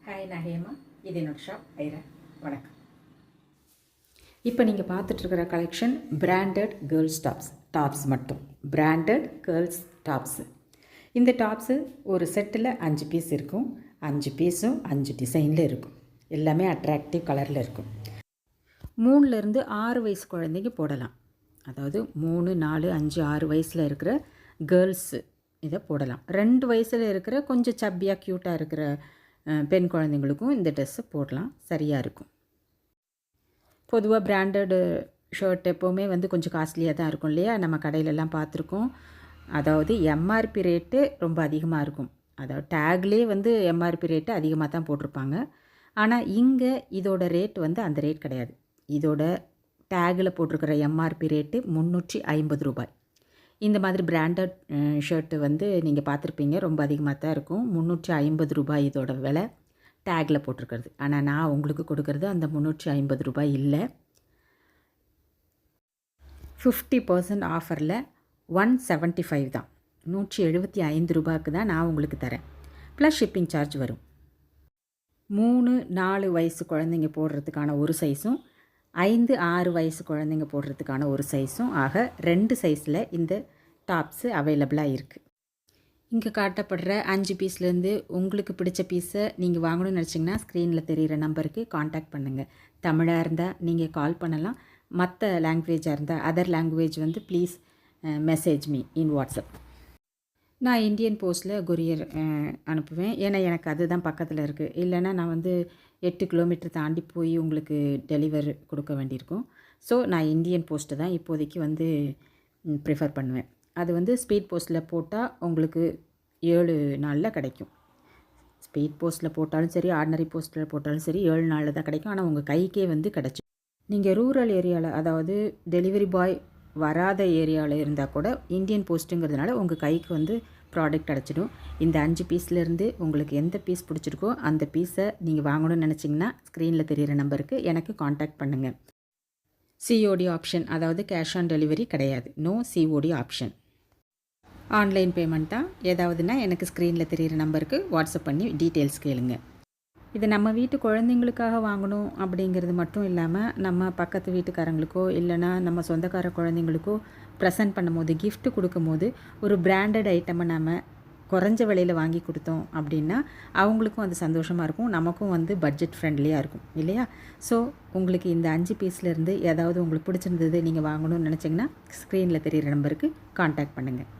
Hi, நான் ஹேமா. இது என்னோட ஷாப் ஐரா. வணக்கம். இப்போ நீங்கள் பார்த்துட்ருக்கிற கலெக்ஷன் பிராண்டட் கேர்ள்ஸ் டாப்ஸ் மட்டும். Branded girls tops. இந்த டாப்ஸு ஒரு செட்டில் 5 பீஸ் இருக்கும். 5 பீஸும் 5 டிசைனில் இருக்கும். எல்லாமே அட்ராக்டிவ் கலரில் இருக்கும். 3லேருந்து 6 வயசு குழந்தைங்க போடலாம். அதாவது 3, 4, 5, 6 வயசில் இருக்கிற கேர்ள்ஸு இதை போடலாம். 2 வயசில் இருக்கிற கொஞ்சம் சப்பியாக க்யூட்டாக இருக்கிற பெண் குழந்தைங்களுக்கும் இந்த ட்ரெஸ்ஸை போடலாம். சரியாக இருக்கும். பொதுவாக பிராண்டடு ஷர்ட் எப்போவுமே கொஞ்சம் காஸ்ட்லியாக தான் இருக்கும் இல்லையா? நம்ம கடையிலெல்லாம் பார்த்துருக்கோம். அதாவது எம்ஆர்பி ரேட்டு ரொம்ப அதிகமாக இருக்கும். அதாவது டேக்லேயே எம்ஆர்பி ரேட்டு அதிகமாக தான் போட்டிருப்பாங்க. ஆனால் இங்கே இதோட ரேட் அந்த ரேட் கிடையாது. இதோட டேகில் போட்டிருக்கிற எம்ஆர்பி ரேட்டு 350 ரூபாய். இந்த மாதிரி பிராண்டட் ஷர்ட்டு நீங்கள் பார்த்துருப்பீங்க, ரொம்ப அதிகமாக தான் இருக்கும். 350 ரூபாய் இதோட விலை டேக்கில் போட்டிருக்கிறது. ஆனால் நான் உங்களுக்கு கொடுக்கறது அந்த 350 ரூபாய் இல்லை. 50% ஆஃபரில் 175 தான். 175 ரூபாய்க்கு தான் நான் உங்களுக்கு தரேன். ப்ளஸ் ஷிப்பிங் சார்ஜ் வரும். 3, 4 வயசு குழந்தைங்க போடுறதுக்கான ஒரு சைஸும் 5, 6 வயசு குழந்தைங்க போடுறதுக்கான ஒரு சைஸும் ஆக 2 சைஸில் இந்த டாப்ஸு அவைலபிளாக இருக்குது. இங்கே காட்டப்படுற 5 பீஸ்லேருந்து உங்களுக்கு பிடிச்ச பீஸை நீங்கள் வாங்கணும்னு நினச்சிங்கன்னா ஸ்க்ரீனில் தெரிகிற நம்பருக்கு காண்டாக்ட் பண்ணுங்கள். தமிழாக இருந்தால் நீங்கள் கால் பண்ணலாம். மற்ற லாங்குவேஜாக இருந்தால் other language please message me in WhatsApp. நான் இந்தியன் போஸ்ட்டில் கொரியர் அனுப்புவேன். ஏன்னா எனக்கு அதுதான் பக்கத்தில் இருக்குது. இல்லைன்னா நான் 8 கிலோமீட்டர் தாண்டி போய் உங்களுக்கு டெலிவர் கொடுக்க வேண்டியிருக்கும். ஸோ நான் இந்தியன் போஸ்ட்டு தான் இப்போதைக்கு ப்ரிஃபர் பண்ணுவேன். அது ஸ்பீட் போஸ்ட்டில் போட்டால் உங்களுக்கு 7 நாளில் கிடைக்கும். ஸ்பீட் போஸ்ட்டில் போட்டாலும் சரி, ஆர்டினரி போஸ்ட்டில் போட்டாலும் சரி 7 நாளில் தான் கிடைக்கும். ஆனால் உங்கள் கைக்கே கிடச்சிடும். நீங்கள் ரூரல் ஏரியாவில், அதாவது டெலிவரி பாய் வராத ஏரியாவில் இருந்தால் கூட இந்தியன் போஸ்ட்டுங்கிறதுனால உங்கள் கைக்கு ப்ராடக்ட் கிடச்சிடும். இந்த 5 பீஸ்லேருந்து உங்களுக்கு எந்த பீஸ் பிடிச்சிருக்கோ அந்த பீஸை நீங்கள் வாங்கணும்னு நினச்சிங்கன்னா ஸ்க்ரீனில் தெரிகிற நம்பருக்கு எனக்கு காண்டாக்ட் பண்ணுங்கள். சிஓடி ஆப்ஷன், அதாவது கேஷ் ஆன் டெலிவரி கிடையாது. No COD option. ஆன்லைன் பேமெண்ட்டாக ஏதாவதுன்னா எனக்கு ஸ்க்ரீனில் தெரிகிற நம்பருக்கு வாட்ஸ்அப் பண்ணி டீட்டெயில்ஸ் கேளுங்க. இது நம்ம வீட்டு குழந்தைங்களுக்காக வாங்கணும் அப்படிங்கிறது மட்டும் இல்லாமல் நம்ம பக்கத்து வீட்டுக்காரங்களுக்கோ இல்லைனா நம்ம சொந்தக்கார குழந்தைங்களுக்கோ ப்ரெசென்ட் பண்ணும்போது, கிஃப்ட் கொடுக்கும்போது ஒரு பிராண்டட் ஐட்டமை நம்ம குறைஞ்ச விலையில் வாங்கி கொடுத்தோம் அப்படின்னா அவங்களுக்கும் அது சந்தோஷமாக இருக்கும். நமக்கும் பட்ஜெட் ஃப்ரெண்ட்லியாக இருக்கும் இல்லையா? ஸோ உங்களுக்கு இந்த 5 பீஸ்லேருந்து ஏதாவது உங்களுக்கு பிடிச்சிருந்தது நீங்கள் வாங்கணும்னு நினச்சிங்கன்னா ஸ்க்ரீனில் தெரிகிற நம்பருக்கு காண்டாக்ட் பண்ணுங்கள்.